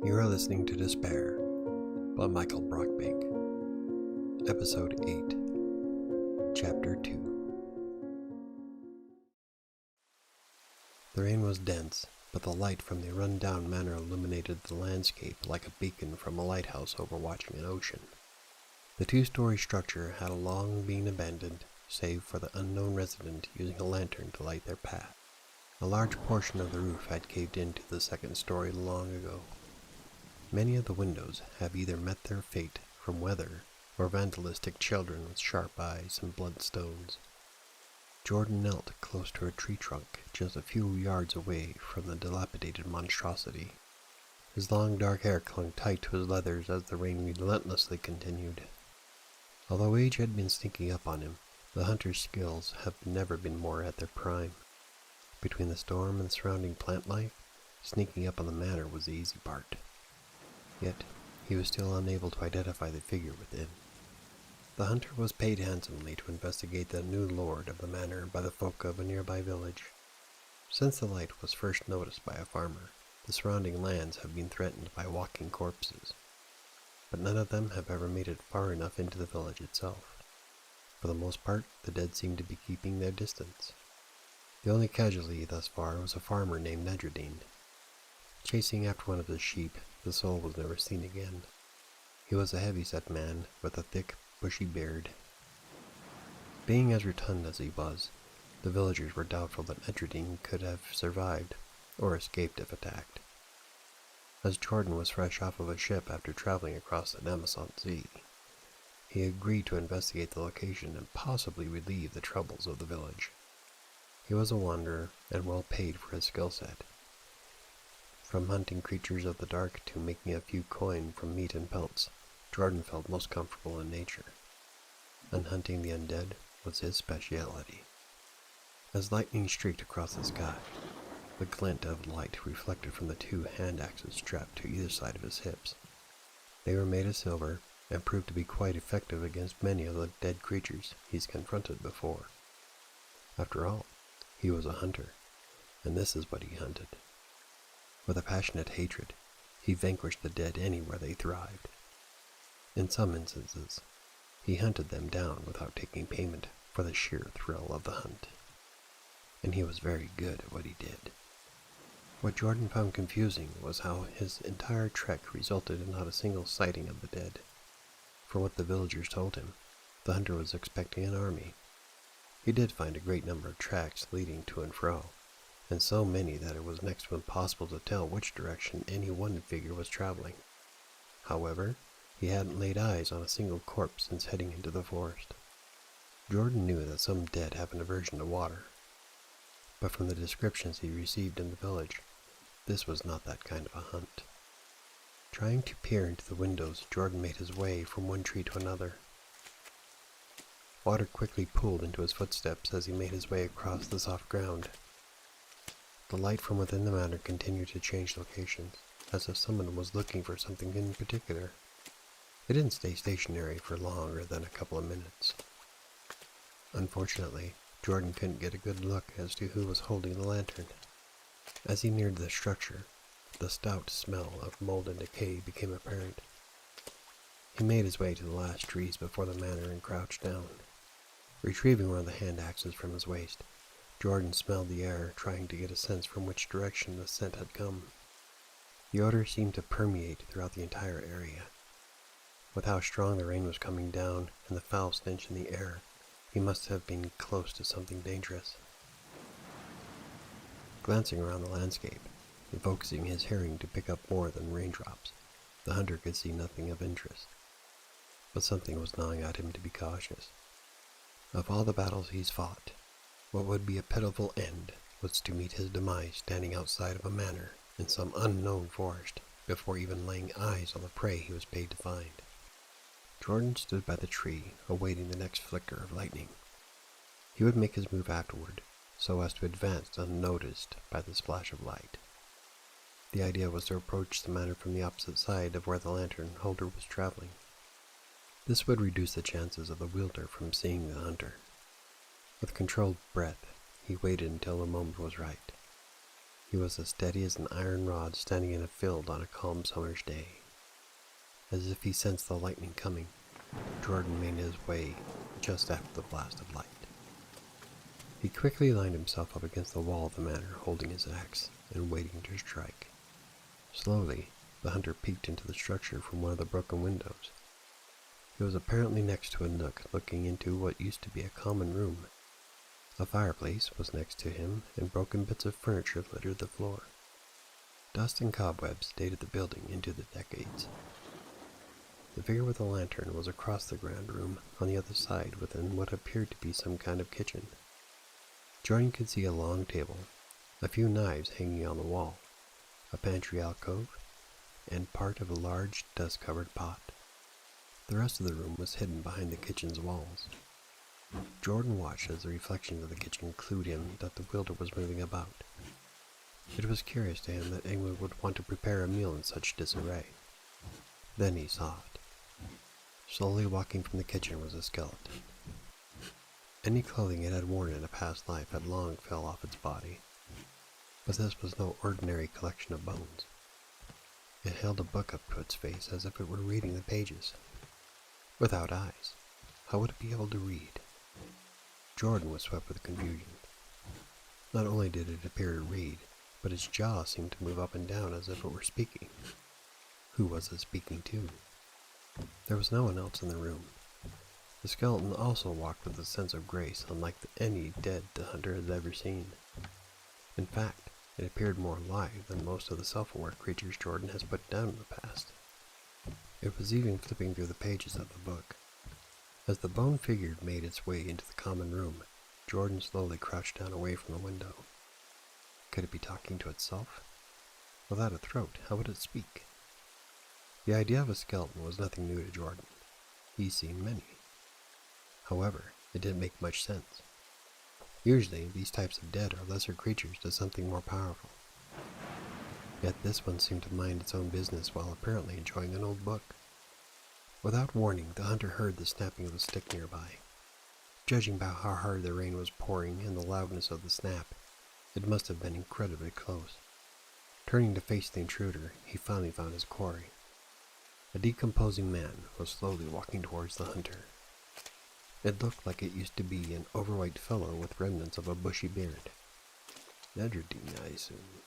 You are listening to Despair by Michael Brockbank, Episode 8, Chapter 2. The rain was dense, but the light from the run-down manor illuminated the landscape like a beacon from a lighthouse overwatching an ocean. The two-story structure had long been abandoned, save for the unknown resident using a lantern to light their path. A large portion of the roof had caved into the second story long ago. Many of the windows have either met their fate from weather or vandalistic children with sharp eyes and bloodstones. Jordan knelt close to a tree trunk just a few yards away from the dilapidated monstrosity. His long dark hair clung tight to his leathers as the rain relentlessly continued. Although age had been sneaking up on him, the hunter's skills have never been more at their prime. Between the storm and the surrounding plant life, sneaking up on the manor was the easy part. Yet, he was still unable to identify the figure within. The hunter was paid handsomely to investigate the new lord of the manor by the folk of a nearby village. Since the light was first noticed by a farmer, the surrounding lands have been threatened by walking corpses. But none of them have ever made it far enough into the village itself. For the most part, the dead seem to be keeping their distance. The only casualty thus far was a farmer named Nedradine. Chasing after one of his sheep, the soul was never seen again. He was a heavy-set man with a thick, bushy beard. Being as rotund as he was, the villagers were doubtful that Nedradine could have survived, or escaped if attacked. As Jordan was fresh off of a ship after traveling across the Amazon Sea, he agreed to investigate the location and possibly relieve the troubles of the village. He was a wanderer and well paid for his skill set. From hunting creatures of the dark to making a few coin from meat and pelts, Jordan felt most comfortable in nature, and hunting the undead was his specialty. As lightning streaked across the sky, the glint of light reflected from the two hand axes strapped to either side of his hips. They were made of silver and proved to be quite effective against many of the dead creatures he's confronted before. After all, he was a hunter, and this is what he hunted. With a passionate hatred, he vanquished the dead anywhere they thrived. In some instances, he hunted them down without taking payment for the sheer thrill of the hunt. And he was very good at what he did. What Jordan found confusing was how his entire trek resulted in not a single sighting of the dead. From what the villagers told him, the hunter was expecting an army. He did find a great number of tracks leading to and fro, and so many that it was next to impossible to tell which direction any one figure was traveling. However, he hadn't laid eyes on a single corpse since heading into the forest. Jordan knew that some dead have an aversion to water, but from the descriptions he received in the village, this was not that kind of a hunt. Trying to peer into the windows, Jordan made his way from one tree to another. Water quickly pooled into his footsteps as he made his way across the soft ground. The light from within the manor continued to change locations, as if someone was looking for something in particular. It didn't stay stationary for longer than a couple of minutes. Unfortunately, Jordan couldn't get a good look as to who was holding the lantern. As he neared the structure, the stout smell of mold and decay became apparent. He made his way to the last trees before the manor and crouched down. Retrieving one of the hand axes from his waist, Jordan smelled the air, trying to get a sense from which direction the scent had come. The odor seemed to permeate throughout the entire area. With how strong the rain was coming down and the foul stench in the air, he must have been close to something dangerous. Glancing around the landscape, and focusing his hearing to pick up more than raindrops, the hunter could see nothing of interest. But something was gnawing at him to be cautious. Of all the battles he's fought, what would be a pitiful end was to meet his demise standing outside of a manor in some unknown forest before even laying eyes on the prey he was paid to find. Jordan stood by the tree, awaiting the next flicker of lightning. He would make his move afterward, so as to advance unnoticed by the splash of light. The idea was to approach the manor from the opposite side of where the lantern holder was traveling. This would reduce the chances of the wielder from seeing the hunter. With controlled breath, he waited until the moment was right. He was as steady as an iron rod standing in a field on a calm summer's day. As if he sensed the lightning coming, Jordan made his way just after the blast of light. He quickly lined himself up against the wall of the manor, holding his axe and waiting to strike. Slowly, the hunter peeked into the structure from one of the broken windows. He was apparently next to a nook looking into what used to be a common room. A fireplace was next to him, and broken bits of furniture littered the floor. Dust and cobwebs dated the building into the decades. The figure with the lantern was across the grand room, on the other side within what appeared to be some kind of kitchen. Jordan could see a long table, a few knives hanging on the wall, a pantry alcove, and part of a large dust-covered pot. The rest of the room was hidden behind the kitchen's walls. Jordan watched as the reflections of the kitchen clued him that the wielder was moving about. It was curious to him that anyone would want to prepare a meal in such disarray. Then he saw it. Slowly walking from the kitchen was a skeleton. Any clothing it had worn in a past life had long fell off its body. But this was no ordinary collection of bones. It held a book up to its face as if it were reading the pages. Without eyes, how would it be able to read? Jordan was swept with confusion. Not only did it appear to read, but its jaw seemed to move up and down as if it were speaking. Who was it speaking to? There was no one else in the room. The skeleton also walked with a sense of grace unlike any dead the hunter had ever seen. In fact, it appeared more alive than most of the self-aware creatures Jordan has put down in the past. It was even flipping through the pages of the book. As the bone figure made its way into the common room, Jordan slowly crouched down away from the window. Could it be talking to itself? Without a throat, how would it speak? The idea of a skeleton was nothing new to Jordan. He's seen many. However, it didn't make much sense. Usually, these types of dead are lesser creatures to something more powerful. Yet this one seemed to mind its own business while apparently enjoying an old book. Without warning, the hunter heard the snapping of the stick nearby. Judging by how hard the rain was pouring and the loudness of the snap, it must have been incredibly close. Turning to face the intruder, he finally found his quarry. A decomposing man was slowly walking towards the hunter. It looked like it used to be an overweight fellow with remnants of a bushy beard. "Nedradine, I assume,"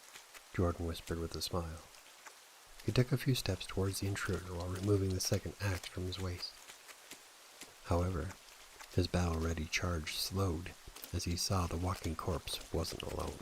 Jordan whispered with a smile. He took a few steps towards the intruder while removing the second axe from his waist. However, his battle-ready charge slowed as he saw the walking corpse wasn't alone.